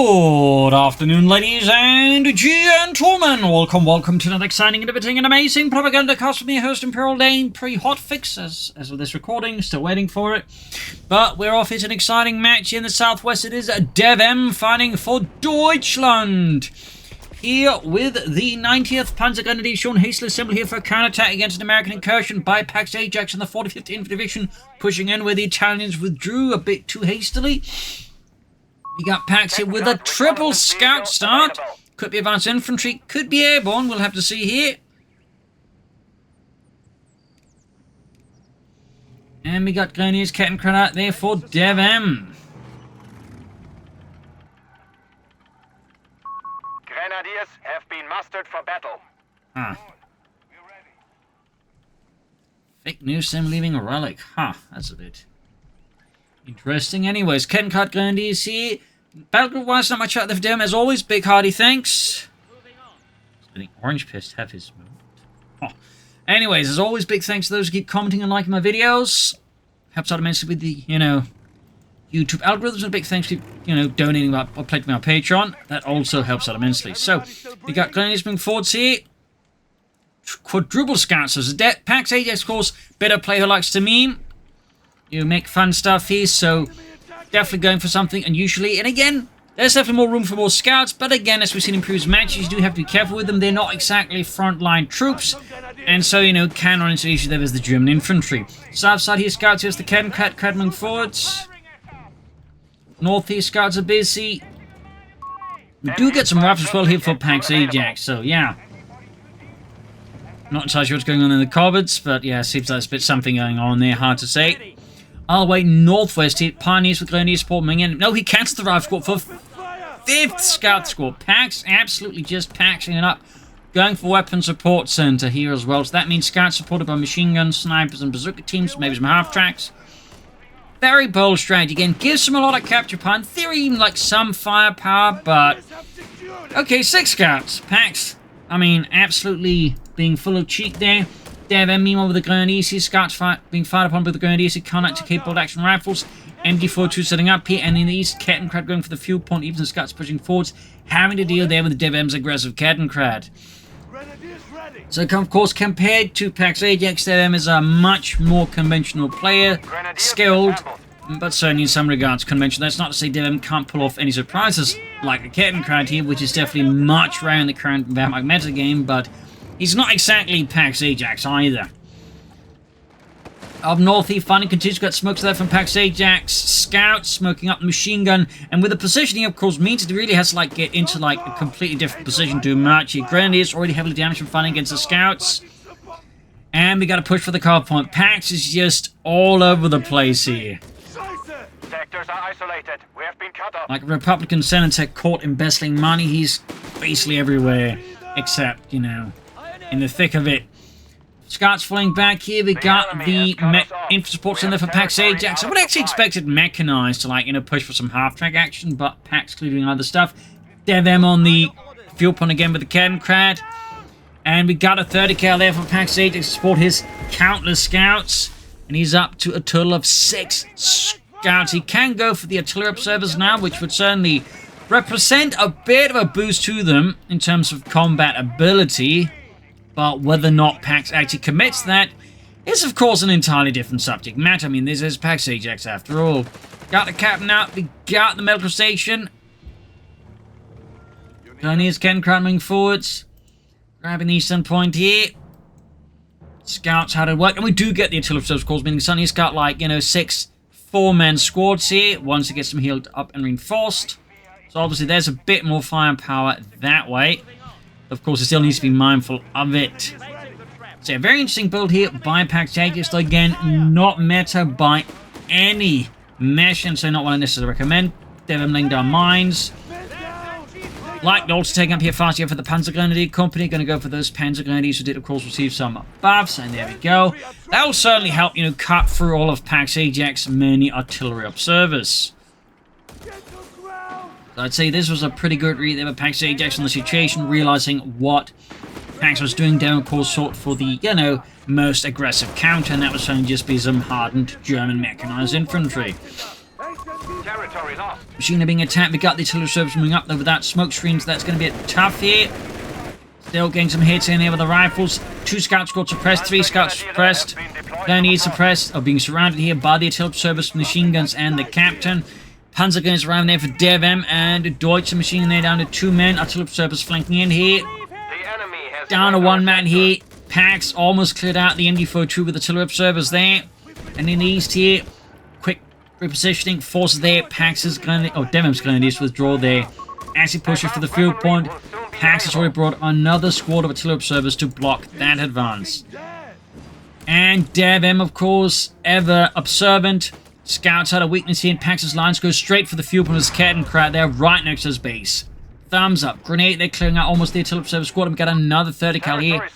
Good afternoon, ladies and gentlemen. Welcome to another exciting, innovating, and amazing Propagandacast with me, host Imperial Dane. Pre-hotfix as of this recording, still waiting for it. But we're off. It's an exciting match in the southwest. It is DevM fighting for Deutschland. Here with the 90th Panzer Grenadier shown hastily assembled here for a counterattack against an American incursion by Pax Ajax and the 45th Infantry Division, pushing in where the Italians withdrew a bit too hastily. We got Pax here with a triple scout start. Could be advanced infantry, could be airborne, we'll have to see here. And we got Grenadiers, Kettenkrad out there for DevM. Grenadiers have been mustered for battle. Fake news, them leaving a relic. That's a bit interesting. Anyways, Kettenkrad Grenadiers here. Battlegroup-wise, not much out there for DevM. As always, big hearty thanks. Spinning orange pissed have his moment. Anyways, as always, big thanks to those who keep commenting and liking my videos. Helps out immensely with the, YouTube algorithms. And a big thanks to, donating or pledging my Patreon. That also helps out immensely. So, we got Grenadiers moving forwards here. Quadruple scouts. So, Pax Ajax, of course, better player who likes to meme. You make fun stuff here, so definitely going for something unusually. And again, there's definitely more room for more scouts, but again, as we've seen in previous matches, you do have to be careful with them. They're not exactly frontline troops, and so, can run into the issue there is the German infantry. South side here, scouts, here's the Kettenkrad moving forwards. North here, scouts are busy. We do get some rifles as well here for Pax Ajax, so yeah. Not entirely sure what's going on in the cupboards, but yeah, seems like there's a bit something going on there, hard to say. All the way northwest here, Pioneers with Grenadier support coming in. No, he cancelled the rifle squad for 5th Scout Squad. Pax absolutely just paxing it up. Going for weapon support center here as well. So that means scouts supported by machine guns, snipers, and bazooka teams, maybe some half-tracks. Very bold strategy. Again, gives them a lot of capture power. In theory, even like some firepower, but... Okay, 6 scouts. Pax, absolutely being full of cheek there. DevM, meanwhile, with the Grenadiers, scouts being fired upon by the Grenadiers, can't to capable action rifles. MD42 setting up here, and in the east, Kettenkrad going for the fuel point, even the scouts pushing forwards, having to deal there with the DevM's aggressive Kettenkrad. So, of course, compared to Pax Ajax, DevM is a much more conventional player, skilled, but certainly in some regards conventional. That's not to say DevM can't pull off any surprises like the Kettenkrad here, which is definitely much rare in the current Wehrmacht metagame, but he's not exactly Pax Ajax either. Up north here, finding continues to get smokes there from Pax Ajax. Scouts smoking up the machine gun. And with the positioning, of course, means it really has to get into a completely different position to match here. Grenadiers already heavily damaged from fighting against the scouts. And we got to push for the cover point. Pax is just all over the place here. Sectors are isolated. We have been cut off. Like a Republican senator caught embezzling money, he's basically everywhere. Except, in the thick of it. Scouts falling back here. We got the infantry support center for Pax Ajax. I would actually expected mechanized to, push for some half-track action, but Pax clearly doing other stuff. DevM on the fuel point again with the Kettenkrad. And we got a 30 cal there for Pax Ajax to support his countless scouts. And he's up to a total of 6 scouts. He can go for the artillery observers now, which would certainly represent a bit of a boost to them in terms of combat ability. But whether or not Pax actually commits that is, of course, an entirely different subject matter. This is Pax Ajax after all. Got the captain out. We got the medical station. Grenadiers Kettenkrad moving forwards. Grabbing the eastern point here. Scouts how to work. And we do get the artillery observers, of course, meaning Sonny's got 6 4-man squads here. Once it gets them healed up and reinforced. So obviously there's a bit more firepower that way. Of course, it still needs to be mindful of it. So, a very interesting build here by Pax Ajax. Again, not meta by any mesh, and so not what I necessarily recommend. DevM laying down mines. Like also taking up here fast here for the Panzer Grenadier Company. Going to go for those Panzer Grenadiers who did, of course, receive some buffs, and there we go. That will certainly help, cut through all of Pax Ajax's many artillery observers. I'd say this was a pretty good read there by Pax Ajax on the situation, realizing what Pax was doing down, of course, sought for the, most aggressive counter, and that was certainly just be some hardened German mechanized infantry. Territory lost. Machine being attacked. We got the artillery service moving up over that smoke screens. That's going to be tough here. Still getting some hits in here with the rifles. 2 scouts got suppressed, 3 scouts suppressed. Grenadiers suppressed, are being surrounded here by the artillery service, machine guns, and the captain. Panzer guns around there for DevM, and Deutsche machine gun there down to 2 men. Artillery service flanking in here. Down to 1 man here. Pax almost cleared out the MD-42 with artillery observers there. And in the east here, quick repositioning, forces there. Pax's DevM's grenadiers withdraw there. As he pushes for the field point, Pax has already brought another squad of artillery observers to block that advance. And DevM, of course, ever observant, scouts out a weakness here in Pax's lines, goes straight for the field point of his Kettenkraut there, right next to his base. Thumbs up. Grenade, they're clearing out almost the artillery observer squad, and we got another 30 cal here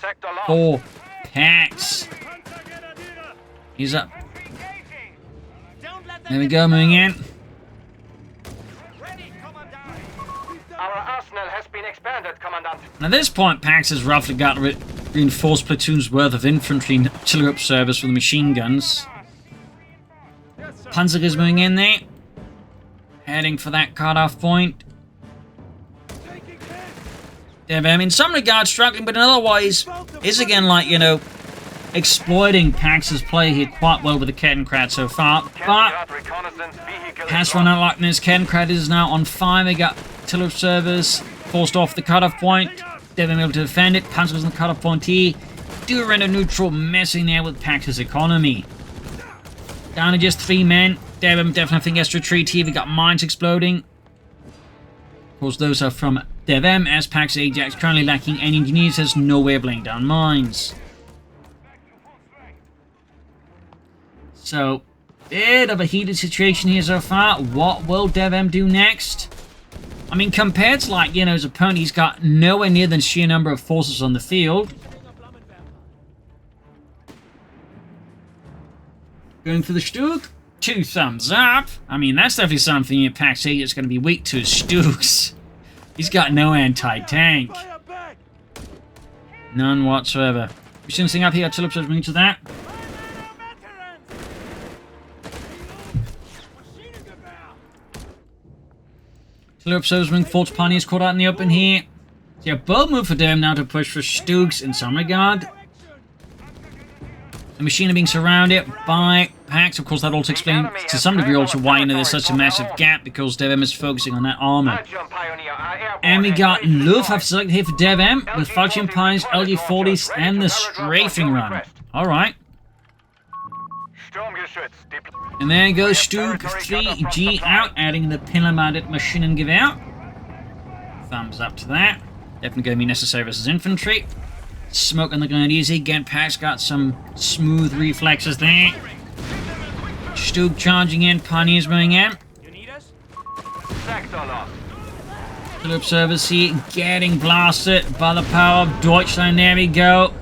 for Pax. He's up. There we go, moving in. Our arsenal has been expanded, Commandant. At this point, Pax has roughly got reinforced platoons worth of infantry and artillery observers with machine guns. Panzer is moving in there. Heading for that cutoff point. DevM, in some regards, struggling, but in other ways, is again like, you know, exploiting Pax's play here quite well with the Kettenkraut so far. But has run out like this. Kettenkraut is now on fire. We got artillery observers forced off the cutoff point. DevM able to defend it. Panzer was on the cutoff point here. Do render neutral, messing there with Pax's economy. Down to just 3 men. DevM definitely think has to retreat here. We got mines exploding. Of course, those are from DevM, as Pax Ajax currently lacking any engineers, has no way of laying down mines. So, bit of a heated situation here so far. What will DevM do next? I mean, compared to, like, you know, his opponent, he's got nowhere near the sheer number of forces on the field. Going for the Stug? 2 thumbs up. I mean, that's definitely something in Pax Ajax is going to be weak to his Stugs. He's got no anti-tank. None whatsoever. We shouldn't sing up here. Artillery observers bring to that. Artillery observers bring Forts Pioneers caught out in the open here. So yeah, bold move for them now to push for Stugs in some regard. The machine are being surrounded by Pax. Of course, that also explains to some degree also why, you know, there's such a massive gap, because DevM is focusing on that armor. And we got Luftwaffe selected here for DevM with Falchion Pines, LG-40s, and the strafing run. Alright. And there goes Stug III out, adding the pinner-mounted machine and give out. Thumbs up to that. Definitely going to be necessary versus infantry. Smoke on the grenadiers again. Pax got some smooth reflexes there. Stug charging in, Pioneers moving in. Artillery observers here getting blasted by the power of Deutschland. There we go.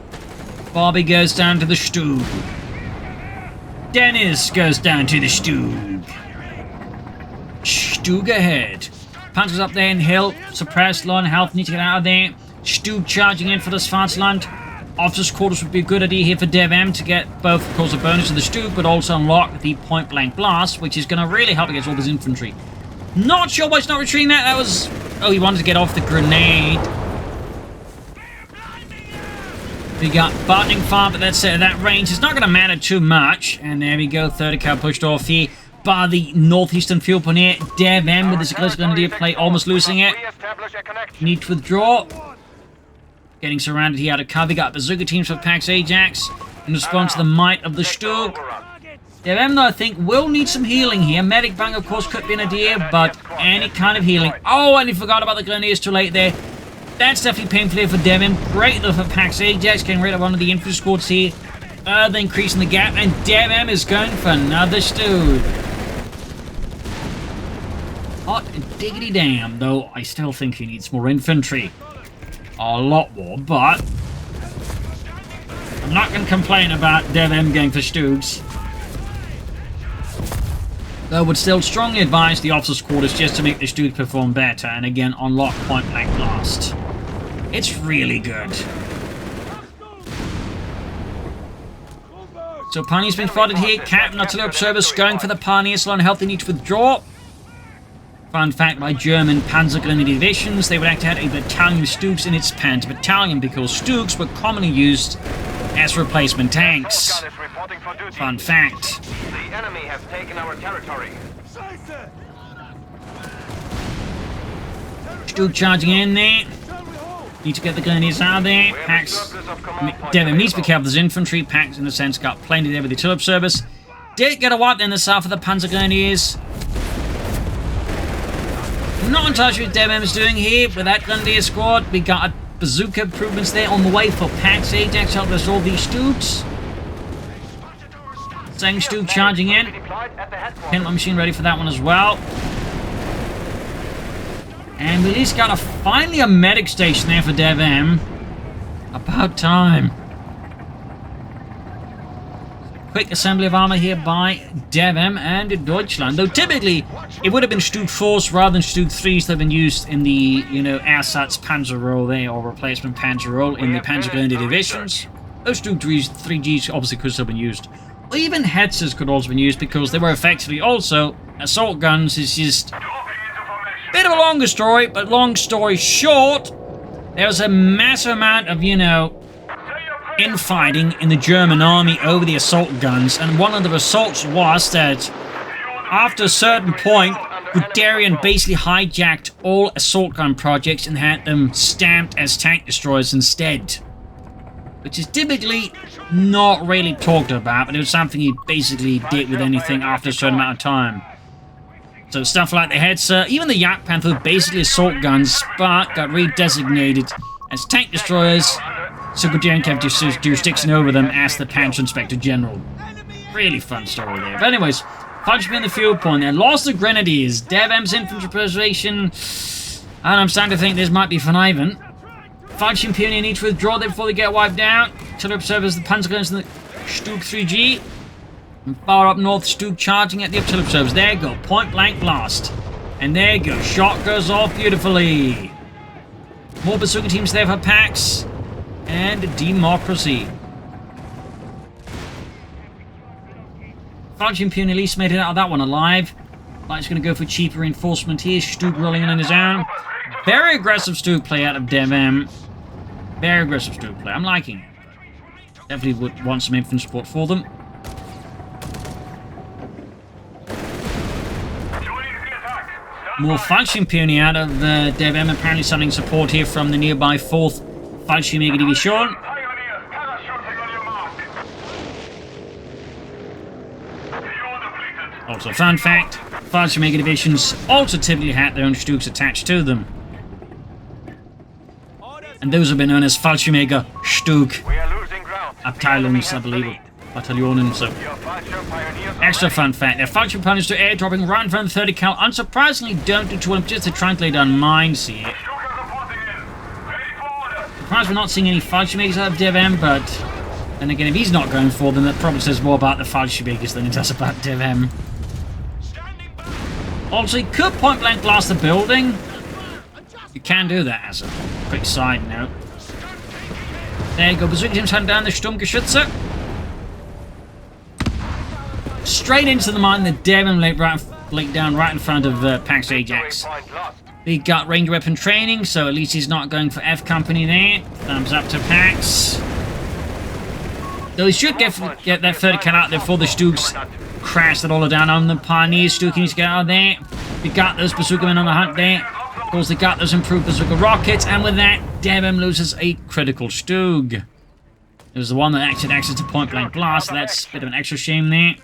Bobby goes down to the Stug. Dennis goes down to the Stug. Stug ahead. Panzer's up there in hill. Suppressed, low on health. Need to get out of there. Stug charging in for the Schwarzland. Officers' quarters would be a good idea here for DevM to get both, of course, a bonus to the Stug, but also unlock the point-blank blast, which is going to really help against all this infantry. Not sure why he's not retreating that. That was... Oh, he wanted to get off the grenade. We got buttoning fire, but that's it. That range is not going to matter too much. And there we go. 30 cal pushed off here by the northeastern field point here. DevM with his aggressive grenadier play, almost losing it. Need to withdraw. Getting surrounded here out of cover. Got bazooka teams for Pax Ajax in response to the might of the Stug. DevM, though, I think will need some healing here. Medic bang, of course, could be an idea, but any kind of healing. Oh, and he forgot about the grenadiers too late there. That's definitely painful here for DevM. Great, though, for Pax Ajax, getting rid of one of the infantry squads here. Further increasing the gap, and DevM is going for another Stug. Hot diggity damn, though I still think he needs more infantry. A lot more, but I'm not going to complain about DevM going for Stugs. Though would still strongly advise the officers' quarters just to make the Stug perform better, and again unlock point blank blast. It's really good. So Pioneers been spotted here. Captain artillery observers going for the Pioneers. Slow and healthy need to withdraw. Fun fact, by German Panzer Grenadier divisions, they would act out a battalion of Stugs in its Panzer battalion because Stugs were commonly used as replacement tanks. Fun fact. The enemy has taken our territory. Stug charging in there. Need to get the Grenadiers out of there. Pax. DevM needs to be careful with his infantry. Pax, in a sense, got plenty there with the artillery service. Did get a wipe in the south of the Panzer Grenadiers. Not entirely sure what DevM is doing here with that Grenadier squad. We got a bazooka improvements there on the way for Pax. Ajax helped us all these Stugs. Second Stug charging in. Pin my machine ready for that one as well. And we at least got finally a medic station there for DevM. About time. Quick assembly of armor here by DevM and Deutschland. Though typically, it would have been Stug 4s rather than Stug 3s that have been used in the, you know, ersatz Panzer role there, or replacement Panzer role in the Panzer Grenadier divisions. Those Stug 3Gs obviously could have been used. Or even Hetzers could also have been used because they were effectively also assault guns. It's just a bit of a longer story, but long story short, there was a massive amount of, you know, infighting in the German army over the assault guns, and one of the results was that after a certain point, Guderian basically hijacked all assault gun projects and had them stamped as tank destroyers instead. Which is typically not really talked about, but it was something he basically did with anything after a certain amount of time. So stuff like the Hetzer, even the Jagd Panther, basically assault guns, but got redesignated as tank destroyers, so Guderian kept jurisdiction over them as the Panzer Inspector General. Really fun story there. But anyways, Fudge in the field point there. Lost the Grenadiers. DevM's infantry preservation. And I'm starting to think this might be conniving. Fudge Imperial need to withdraw there before they get wiped out. Artillery observers, the Panzer Guns and the Stug 3G. And far up north, Stug charging at the artillery observers. There you go. Point blank blast. And there you go. Shot goes off beautifully. More bazooka teams there for Pax. And democracy. Fudge Imperial East made it out of that one alive. Light's going to go for cheaper reinforcement here. Stug rolling in on his own. Very aggressive Stug play out of DevM. Very aggressive Stug play. I'm liking it. Definitely would want some infantry support for them. More Fudge Imperial out of DevM. Apparently sending support here from the nearby 4th Fudge Mega Division. Also, fun fact, Fudge Mega Divisions also typically had their own Stugs attached to them. And those have been known as Fudge Mega Stug Abteilungs, I believe, Bataillonen, so. Extra fun fact, their Fudge opponents to airdropping right in front of 30 cal, unsurprisingly don't do too well, just to try and lay down mines here. Surprised we're not seeing any Fudge Megas out of DevM, but then again, if he's not going for them, that probably says more about the Fudge Megas than it does about DevM. Also, he could point blank blast the building. You can do that as a quick side note. There you go, bazooka teams hunting down the Sturmgeschütze. Straight into the mine, the DevM laid down right in front of Pax Ajax. We got range weapon training, so at least he's not going for F company there. Thumbs up to Pax. Though he should get that 30 cal out there before the Stugs crash that all down on the Pioneers. Stug needs to get out of there. We got those bazooka men on the hunt there. Of course, they got those improved bazooka rockets, and with that, DevM loses a critical Stug. It was the one that actually access to point blank blast, so that's a bit of an extra shame there.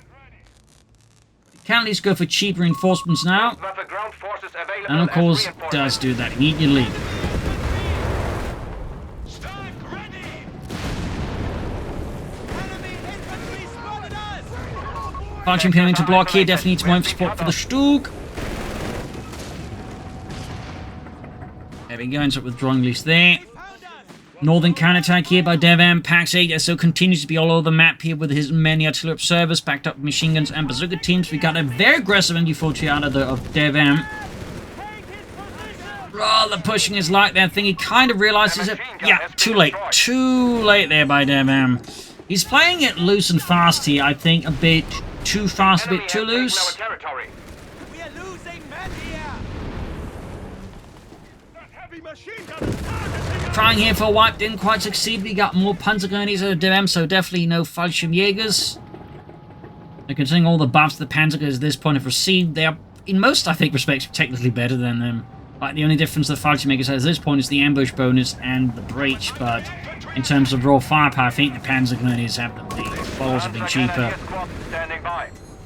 Can at least go for cheap reinforcements now. And of course, does do that immediately. Fudge Imperial to block here, definitely needs more support for the Stug. There we go, ends up withdrawing at least there. Northern counterattack here by DevM. Pax Ajax so continues to be all over the map here with his many artillery observers, backed up with machine guns and bazooka teams. We got a very aggressive MG40 out of DevM. Rather pushing his light there. I think he kind of realizes it. Yeah, too late. Too late there by DevM. He's playing it loose and fast here, I think. A bit too fast, a bit too loose. Trying here for a wipe, didn't quite succeed. We got more Panzer Grenadiers out of DevM, so definitely no Fallschirmjägers. And considering all the buffs the Panzer Grenadiers at this point have received, they are, in most, I think, respects, technically better than them. Like, the only difference the Fallschirmjägers has at this point is the ambush bonus and the breach, but in terms of raw firepower, I think the Panzer Grenadiers have the balls have been cheaper.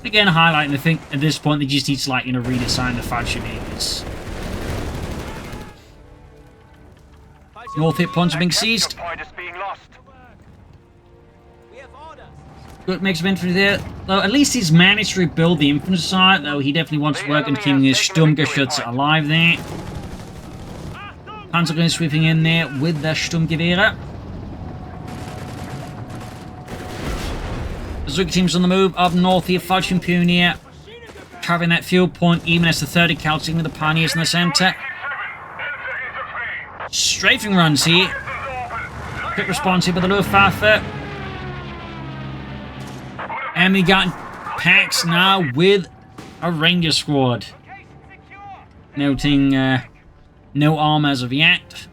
Again, highlighting, I think, at this point, they just need to, like, redesign the Fallschirmjägers. North hit points are being seized. Good mix of infantry there. Though at least he's managed to rebuild the infantry side, though he definitely wants to work on keeping his Sturmgeschütze alive there. Panzer Grenadiers sweeping in there with their Sturmgewehre. Bazooka teams on the move up north here. Fallschirmpionier covering that field point, even as the 30 cal with the Pioneers in the center. Strafing runs here. Quick response here by the Luftwaffe. And we got Pax now with a Ranger squad. Noting no arm as of yet.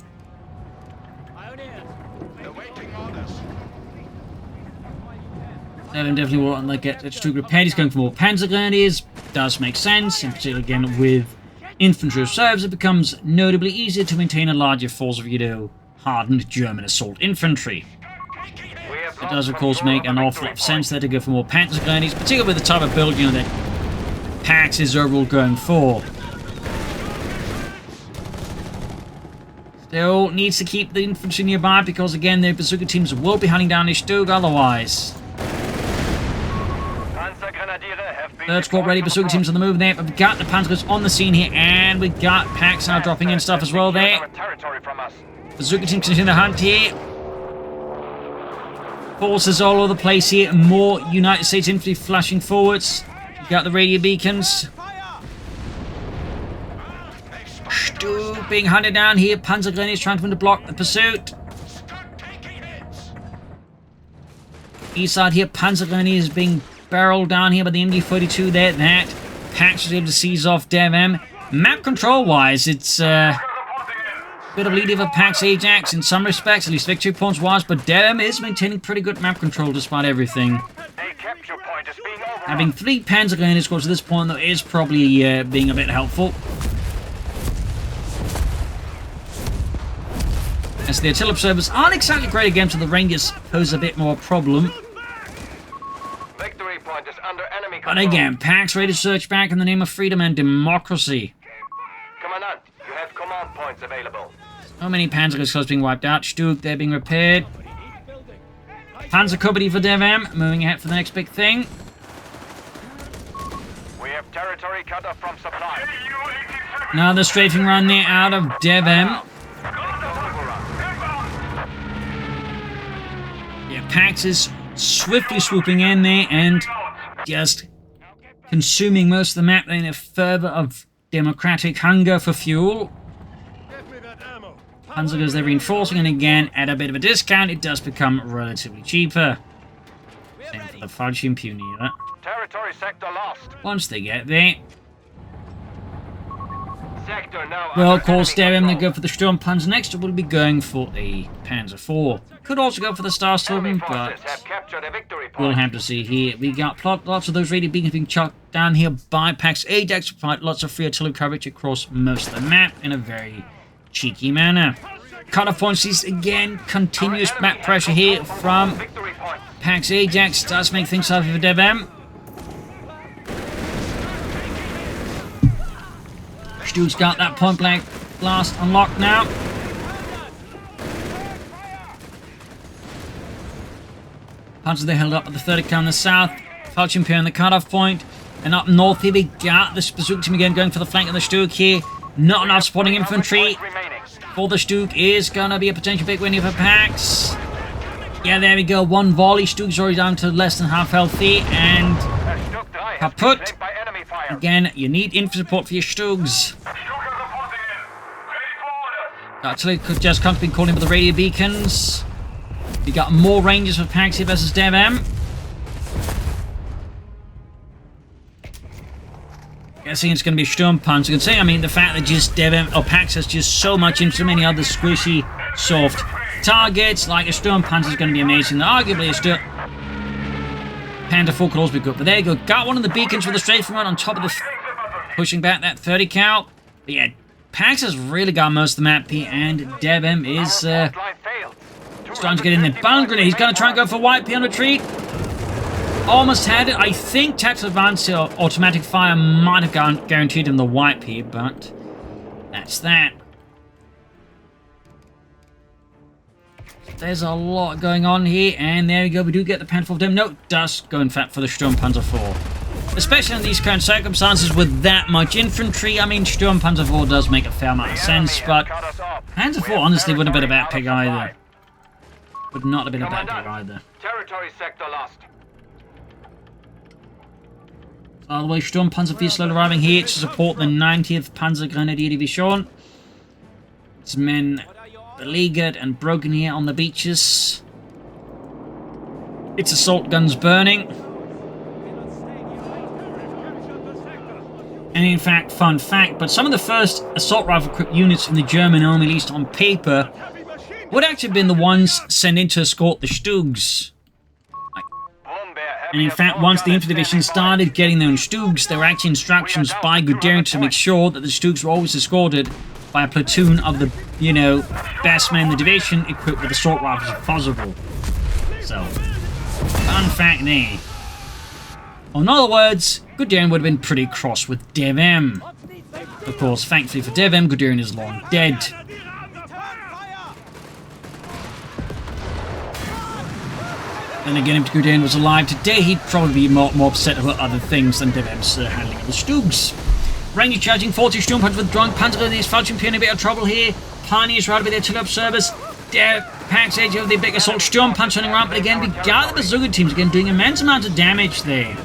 Devin definitely will like get Stug repaired. He's going for more Panzer Grenadiers. Does make sense, in particular again with infantry reserves. It becomes notably easier to maintain a larger force of, hardened German assault infantry. It does, of course, make an awful lot of sense there to go for more Panzer Grenadiers, particularly with the type of build, that Pax is overall going for. Still needs to keep the infantry nearby because, again, the bazooka teams will be hunting down his Stug otherwise. Third squad ready, bazooka teams on the move there, but we've got the Panzers on the scene here, and we've got Pax now dropping in stuff as well there. Bazooka teams continue the hunt here. Forces all over the place here, more United States infantry flashing forwards. We've got the radio beacons. Stug being hunted down here, Panzer Grenadiers trying to block the pursuit. East side here, Panzer Grenadiers being barreled down here by the MG42 there. That Pax was able to seize off DevM. Map control wise, it's a bit of a lead for Pax Ajax in some respects, at least victory points wise, but DevM is maintaining pretty good map control despite everything. Having 3 Panzer Grenadier squads at this point, though, is probably being a bit helpful. As the artillery observers aren't exactly great against, so the Rangers pose a bit more problem. But again, Pax ready to search back in the name of freedom and democracy. Commandant, you have command points available. So many Panzer squads being wiped out. Stug, they're being repaired. Panzer Company for DevM, moving ahead for the next big thing. We have territory cut off from supply. Now the strafing run there out of DevM. Yeah, Pax is swiftly swooping in there and just consuming most of the map in a fervor of democratic hunger for fuel. Panzer goes there reinforcing, and again, at a bit of a discount, it does become relatively cheaper. Same for the Fallschirmpionier. Territory sector lost. Once they get there. Sector now Well, of course, DevM, they go for the Stum Panzer next. We'll be going for a Panzer IV. Could also go for the Starstorm, but we'll have to see here. We got lots of those radio beacons being chucked down here by Pax Ajax, provide lots of free artillery coverage across most of the map in a very cheeky manner. Cut-off points is again continuous map pressure here from Pax Ajax. Does make things tougher for DevM. Stug's got that point blank blast unlocked now. Panzer they held up at the 30 cal in the south. Fallschirmpionier on the cut-off point. And up north here we got the bazooka team again going for the flank of the Stug here. Not enough supporting infantry for the Stug is gonna be a potential big win here for Pax. Yeah, there we go. One volley. Stug's already down to less than half healthy. And kaput. Again, you need infantry support for your Stugs. Artillery just can't be calling for the radio beacons. You got more Rangers for Pax here versus DevM. Guessing it's going to be a Stum Panzer. You can say, I mean, the fact that just DevM or Pax has just so much into so many other squishy, soft targets, like a Stum Panzer is going to be amazing. Arguably, a Stum Panzer IV could also be good. But there you go. Got one of the beacons with a strafing run on top of the... pushing back that 30 cal. But yeah, Pax has really got most of the map here, and DevM is starting to get in there. Bound grenade. He's going to try and go for white P on retreat. Almost had it. I think tactical advance or automatic fire might have guaranteed him the wipe here, but that's that. There's a lot going on here, and there we go. We do get the Panzer IV. No, does go in fact for the Stum Panzer IV. Especially in these current circumstances with that much infantry. I mean, Stum Panzer IV does make a fair amount of sense, but Panzer IV honestly wouldn't have been a bad pick either. Would not have been a bad pick either. Territory sector lost. All the way, Stum Panzer IV slowly arriving here to support the 90th Panzer Grenadier Division. Its men beleaguered and broken here on the beaches. Its assault guns burning. And in fact, fun fact, but some of the first assault rifle equipped units from the German army, at least on paper, would actually have been the ones sent in to escort the Stugs. And in fact, once the infantry division started getting their own Stugs, there were actually instructions by Guderian to make sure that the Stugs were always escorted by a platoon of the, you know, best men in the division equipped with assault rifles if possible. So, fun fact there. Or in other words, Guderian would have been pretty cross with DevM. Of course, thankfully for DevM, Guderian is long dead. Then again, if Guderian was alive today, he'd probably be more upset about other things than DevM's handling of the Stugs. Ranger charging 40 Stum Panzer with drunk Panzer Grenadiers, Falchion Pioneer, a bit of trouble here. Pioneers right with their till-up service. Pax Edge of the big assault Stum Panzer running around, but again, we got the bazooka teams again doing immense amounts of damage there.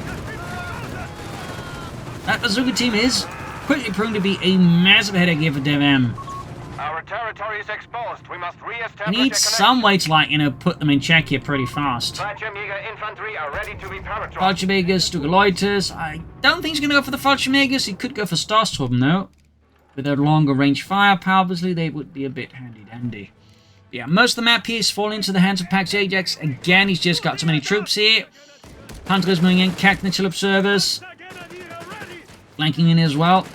That bazooka team is quickly proving to be a massive headache here for DevM. Our territory is exposed. We must re-establish. We need some way to, like, you know, put them in check here pretty fast. Infantry are ready to be paratrooped. Fallschirmjägers, Stugaloiters. I don't think he's going to go for the Fallschirmjägers. He could go for Starstorm, though. With their longer range firepower, obviously, they would be a bit handy-dandy. Yeah, most of the map here is falling into the hands of Pax Ajax. Again, he's just got too many troops here. Panzers moving in, cacking the till observers. Flanking in as well.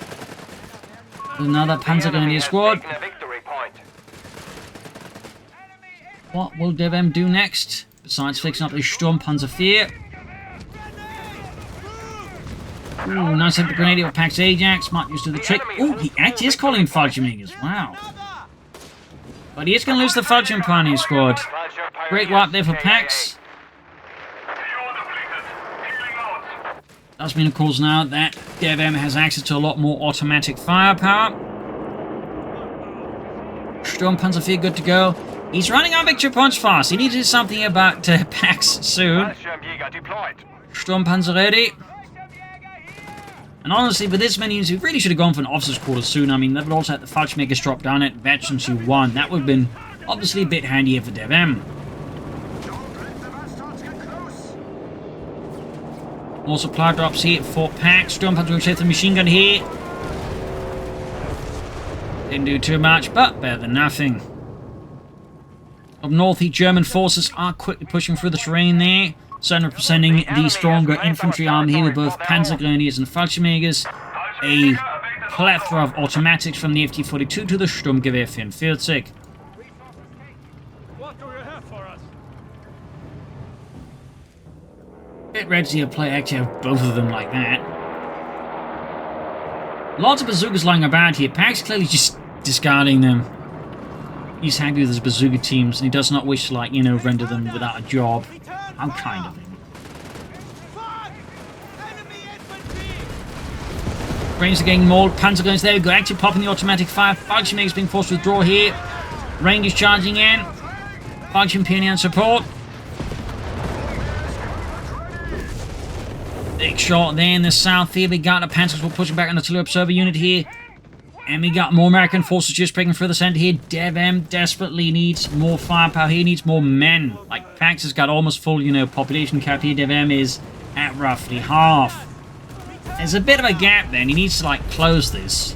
Another Panzer Grenadier squad. What will DevM do next? Besides fixing up the Stum Panzer IV. Ooh, nice hit the Grenadier with Pax Ajax. Might use to the trick. Ooh, he actually is calling Fallschirmjägers. Wow. But he is going to lose the Fallschirm Pioneer squad. Great wipe there for Pax. Does mean, of course, now that DevM has access to a lot more automatic firepower. Stum Panzer IV good to go. He's running on victory punch fast. He needs to do something about Pax soon. Stum Panzer ready. And honestly, with this many units, he really should have gone for an officer's quarters soon. I mean, they would also have the Fallschirmjägers drop down at Veterans who won. That would have been obviously a bit handier for DevM. More supply drops here for Pax. Stum Panzer will the machine gun here. Didn't do too much, but better than nothing. Up north, the German forces are quickly pushing through the terrain there. Certainly representing the stronger infantry army here with both Panzer Grenadiers and Fallschirmjägers. A plethora of automatics from the FT-42 to the Sturmgewehr 44. Bit rare to see a player actually have both of them like that. Lots of bazookas lying about here. Pax clearly just discarding them. He's happy with his bazooka teams and he does not wish to, like, you know, render them without a job. How kind of him. Rangers are getting more. Panzer guns there. We go actually popping the automatic fire. Fallschirmjägers being forced to withdraw here. Rangers charging in. Fallschirm Pioneer and support. Big shot there in the south here. We got the Panzers will pushing back on the artillery observer unit here. And we got more American forces just breaking through the center here. DevM desperately needs more firepower. He needs more men. Like, Pax has got almost full, you know, population cap here. DevM is at roughly half. There's a bit of a gap there, and he needs to, like, close this.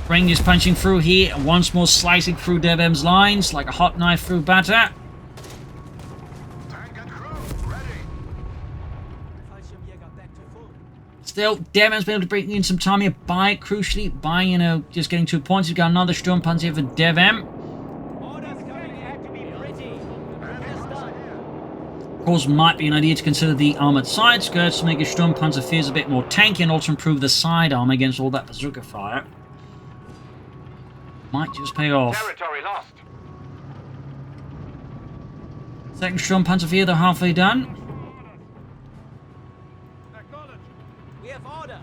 Rangers punching through here, and once more slicing through DevM's lines like a hot knife through butter. Still, DevM's been able to bring in some time here crucially, by, you know, just getting 2 points. We've got another Stum Panzer here for DevM. Of course, might be an idea to consider the armored side skirts to make a Stum Panzer IV a bit more tanky and also improve the sidearm against all that bazooka fire. Might just pay off. Territory lost. Second Stum Panzer IV, they're halfway done. We have orders.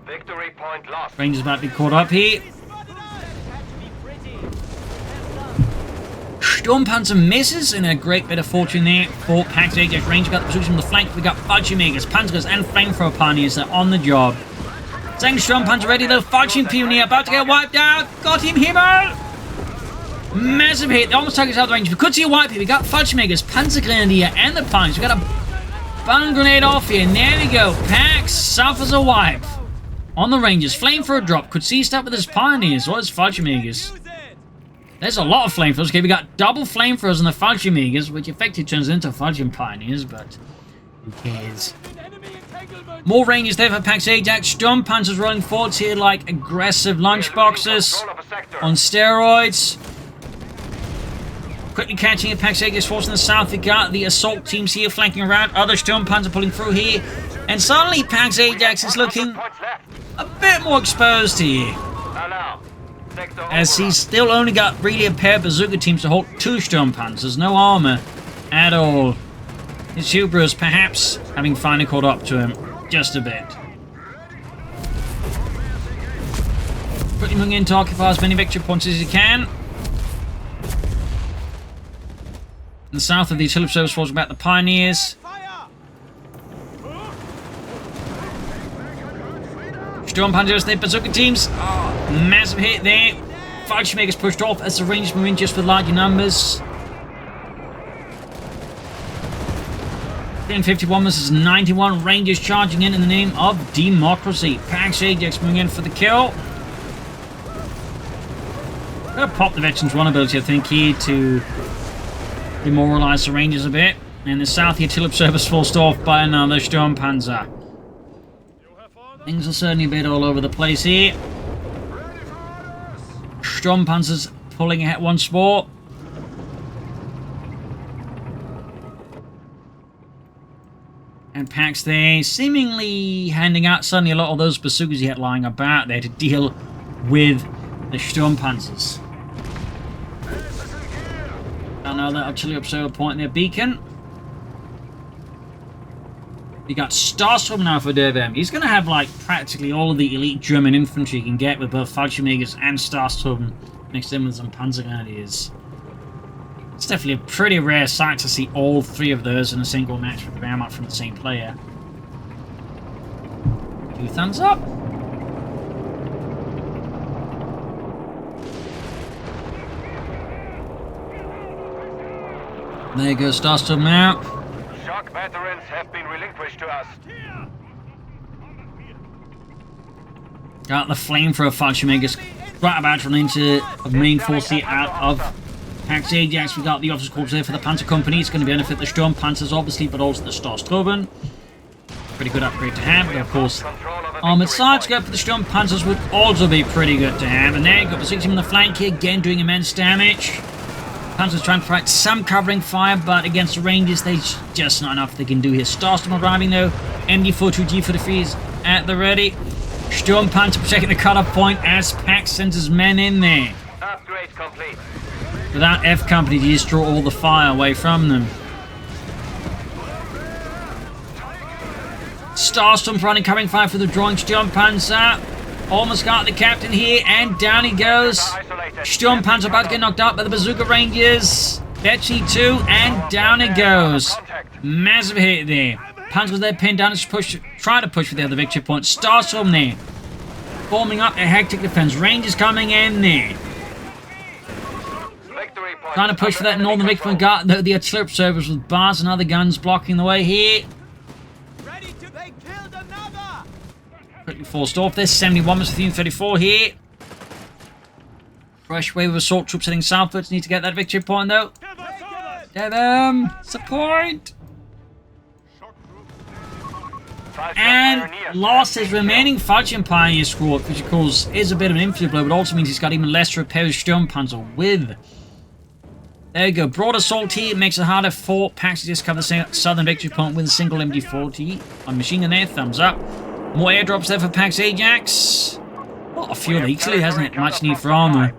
Victory point lost. Rangers about to be caught up here. Stum Panzer misses, and a great bit of fortune there for Pax Ajax. Ranger got the position on the flank. We got Fudgemakers, Panzers, and Flamethrower Pioneers that are on the job. Second Stum Panzer ready though. Fudging Pioneer about to get wiped out. Got him, Himmel! Massive hit. They almost took us out of the range. We could see a wipe here. We got Fudgemakers, Panzer Grenadier, and the Pioneers. We got a bun grenade off here. And there we go. Pax suffers a wipe on the Rangers. Flamethrower drop. Could see stuff with his Pioneers. What is Fudgemakers? There's a lot of flamethrowers. Okay, we got double flamethrowers on the Fudgemakers, which effectively turns into Fudging Pioneers, but who cares? More Rangers there for Pax Ajax. Stum Panzers rolling forwards here like aggressive lunchboxes on steroids. Quickly catching a Pax Ajax force in the south. We got the assault teams here flanking around. Other Stum Panzer pulling through here. And suddenly Pax Ajax is looking a bit more exposed here, as he's still only got really a pair of bazooka teams to hold 2 Stum Panzers. No armor at all. His hubris perhaps having finally caught up to him just a bit. Quickly moving in to occupy as many victory points as he can. In the south of the artillery service force about the Pioneers. Stum Panzers, their bazooka teams. Massive hit there. Fudgemakers pushed off as the Rangers move in just with larger numbers. 51 versus 91. Rangers charging in the name of democracy. Pax Ajax moving in for the kill. Gonna pop the veterans' vulnerability, I think, here to demoralize the Rangers a bit. And the south, the artillery service forced off by another Stum Panzer. Things are certainly a bit all over the place here. Stum Panzers pulling ahead once more. And Pax there seemingly handing out suddenly a lot of those bazookas he had lying about there to deal with the Stum Panzers. Another artillery observer point their beacon. We got Starstorm now for DevM. He's going to have like practically all of the elite German infantry he can get with both Fallschirmjägers and Starstorm mixed in with some Panzer Grenadiers. It's definitely a pretty rare sight to see all 3 of those in a single match with the Wehrmacht from the same player. 2 thumbs up. There goes Starstorm now. Shock veterans have been relinquished to us. Got the flamethrower Fallschirmjägers right about to run into a main force here out of Pax Ajax. We got the officer corps there for the Panzer Company. It's going to benefit the Sturm Panzers, obviously, but also the Starstorben. Pretty good upgrade to have. But of course, armored side scope for the Sturm Panzers would also be pretty good to have. And there you got the 16 on the flank here, again doing immense damage. Panzers trying to provide some covering fire, but against the Rangers, there's just not enough they can do here. Starstorm arriving though. MD-42G for the freeze at the ready. Sturm Panzer protecting the cut-off point as Pax sends his men in there. Upgrade complete. Without F Company to just draw all the fire away from them. Starstorm running covering fire for the drawing Sturm Panzer. Almost got the captain here, and down he goes. Sturm Panzer about to get knocked out by the Bazooka Rangers. Betchy too, and down it goes. Massive hit there. Panzer there pinned down to push, try to push for the other victory point. Starstorm there. Forming up a hectic defense. Rangers coming in there. Trying to push for that northern Richmond guard. The artillery observers with bars and other guns blocking the way here. Ready to... They killed another! Quickly forced off. There's 71 with 34 here. Fresh wave of assault troops heading southwards. Need to get that victory point though. DevM, support! And lost his remaining Falchion Pioneer squad, which of course is a bit of an infantry blow, but also means he's got even less to repair his Stum Panzer with. There you go. Broad assault here makes it harder for Pax to just cover the southern victory point with a single MD-40 on machine gun there. Thumbs up. More airdrops there for Pax Ajax. What a fuel equally hasn't it? Much need for armor.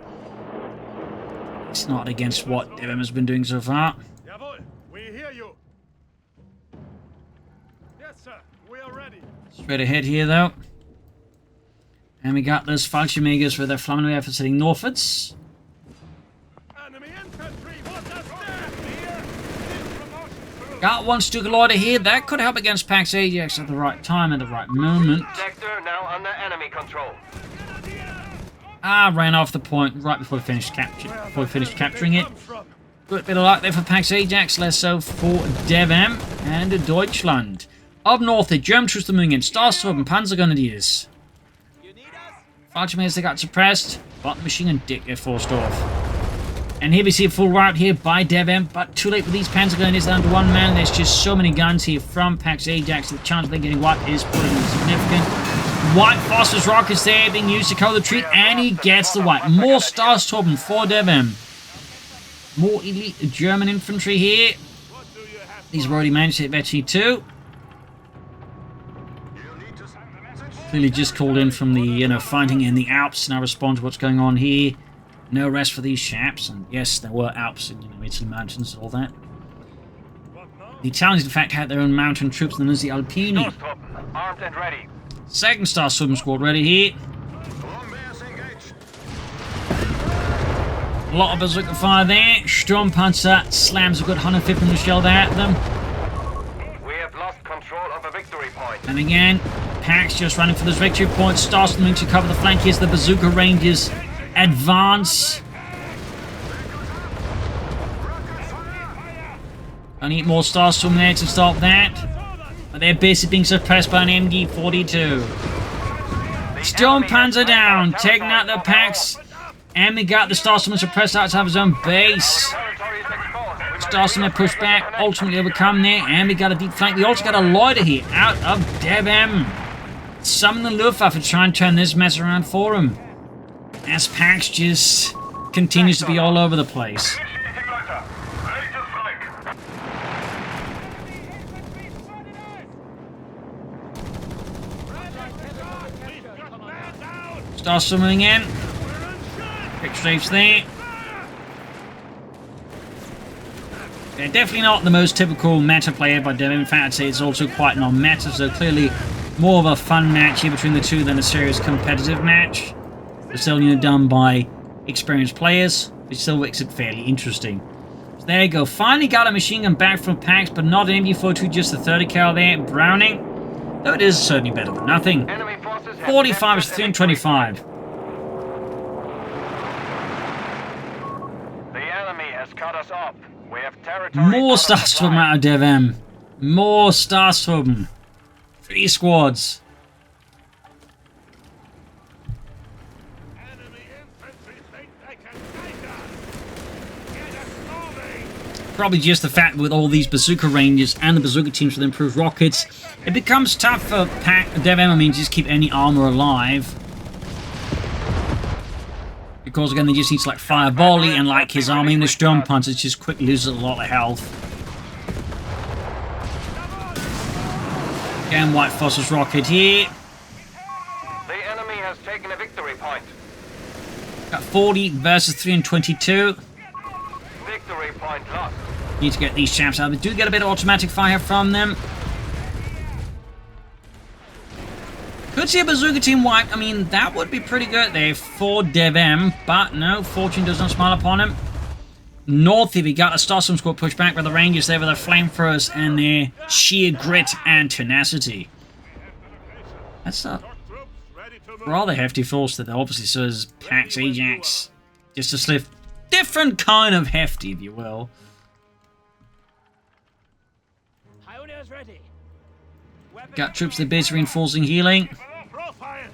It's not against what DevM has been doing so far. Jawohl, we hear you. Yes, sir. We are ready. Straight ahead here, though. And we got those Fallschirmjägers with their flammable efforts heading northwards. Enemy infantry, what does that here? Got one Stug III here. That could help against Pax Ajax at the right time, at the right moment. Sector now under enemy control. Ah, ran off the point right before we finished capturing it. Good bit of luck there for Pax Ajax, less so for DevM and Deutschland. Up north, the German troops are moving in. Stug and Panzer Grenadiers. You need us? Fallschirmjägers, they got suppressed, but the machine gun dick get forced off. And here we see a full rout here by DevM, but too late for these Panzer Grenadiers down to one man. There's just so many guns here from Pax Ajax. The chance of them getting wiped is pretty significant. White phosphorus rockets there being used to cover the retreat, and he gets the wipe. More Stug for DevM. More elite German infantry here. These have already managed to hit Vetchi too. Clearly just called in from the fighting in the Alps. Now respond to what's going on here. No rest for these chaps, and yes, there were Alps and Italy mountains and all that. The Italians, in fact, had their own mountain troops known as the Alpini. Armed and ready. Second Stug squad ready here. A lot of bazooka fire there. Stum Panzer slams a good 150 mm shell there at them. We have lost control of a victory point. And again, Pax just running for this victory point. Stug to cover the flank as the bazooka rangers advance. I need more Stug there to stop that. But they're basically being suppressed by an MG-42. Stum Panzer down, taking out the Pax. And we got the Stug suppressed outside of his own base. Stug pushed back, ultimately overcome there. And we got a deep flank. We also got a loiter here out of DevM. Summon the Luftwaffe to try and turn this mess around for him. As Pax just continues to be all over the place. Stug swimming in. Quick strafes there. Yeah, definitely not the most typical meta player by DevM. In fact, I'd say it's also quite non-meta, so clearly more of a fun match here between the two than a serious competitive match. But still, done by experienced players, which still makes it fairly interesting. So there you go. Finally got a machine gun back from Pax, but not an MG-42, just a 30 cal there. Browning, though it is certainly better than nothing. 45 is 325. The enemy has cut us off. We have territory. More Stug out of DevM. More Stug. 3 squads. Probably just the fact with all these bazooka rangers and the bazooka teams with improved rockets, it becomes tough for DevM, I mean, just keep any armor alive. Because again, they just need to like fire volley, and like his army in the Stum Panzer just quickly loses a lot of health. Again, white phosphorus rocket here. The enemy has taken a victory point. Got 40 versus 322. Victory point lost. Need to get these chaps out. They do get a bit of automatic fire from them. Could see a bazooka team wipe. I mean, that would be pretty good there for DevM. But no, fortune does not smile upon him. North here, we got a Stug squad pushed back by the Rangers there with their flamethrowers and their sheer grit and tenacity. That's a rather hefty force that obviously serves Pax Ajax just to slip different kind of hefty, if you will. Pioneers ready. Got troops to the base reinforcing healing. Profile.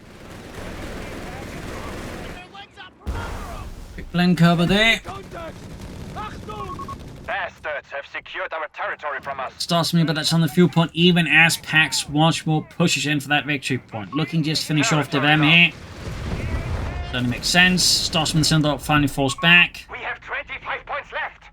Quick blend cover there. Contact. Achtung! Bastards have secured our territory from us. Starts me, but that's on the fuel point, even as Pax once more pushes in for that victory point. Looking just to finish off DevM here. Doesn't make sense. Starts with the center finally falls back. We have 25 points left.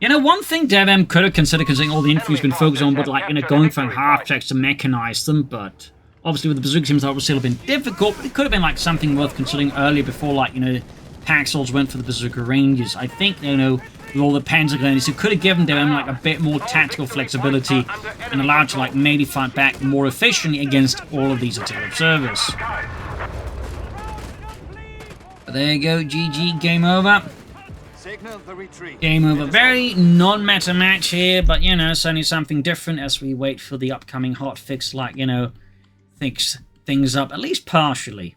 You know, one thing DevM could have considered, considering all the infantry's been focused on, but like, you know, going from half-tracks to mechanize them, but obviously with the bazooka teams that would still have been difficult, but it could have been like something worth considering earlier before, like, you know, Paxels went for the bazooka ranges. I think, you know, with all the Panzer grenadiers, it could have given them like a bit more tactical flexibility and allowed to like maybe fight back more efficiently against all of these artillery observers. But there you go, GG, game over. Signal the retreat. Game over. Very non-meta match here, but you know, it's only something different as we wait for the upcoming hotfix, like, you know, fix things up at least partially.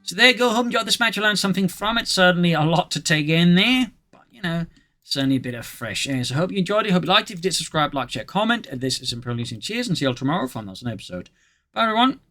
So there you go. Hope you enjoyed this match. You learned something from it. Certainly a lot to take in there, but you know, certainly a bit of fresh air. So I hope you enjoyed it. Hope you liked it. If you did, subscribe, like, share, comment. And this is Imperial Leasing. Cheers, and see you all tomorrow for another episode. Bye, everyone.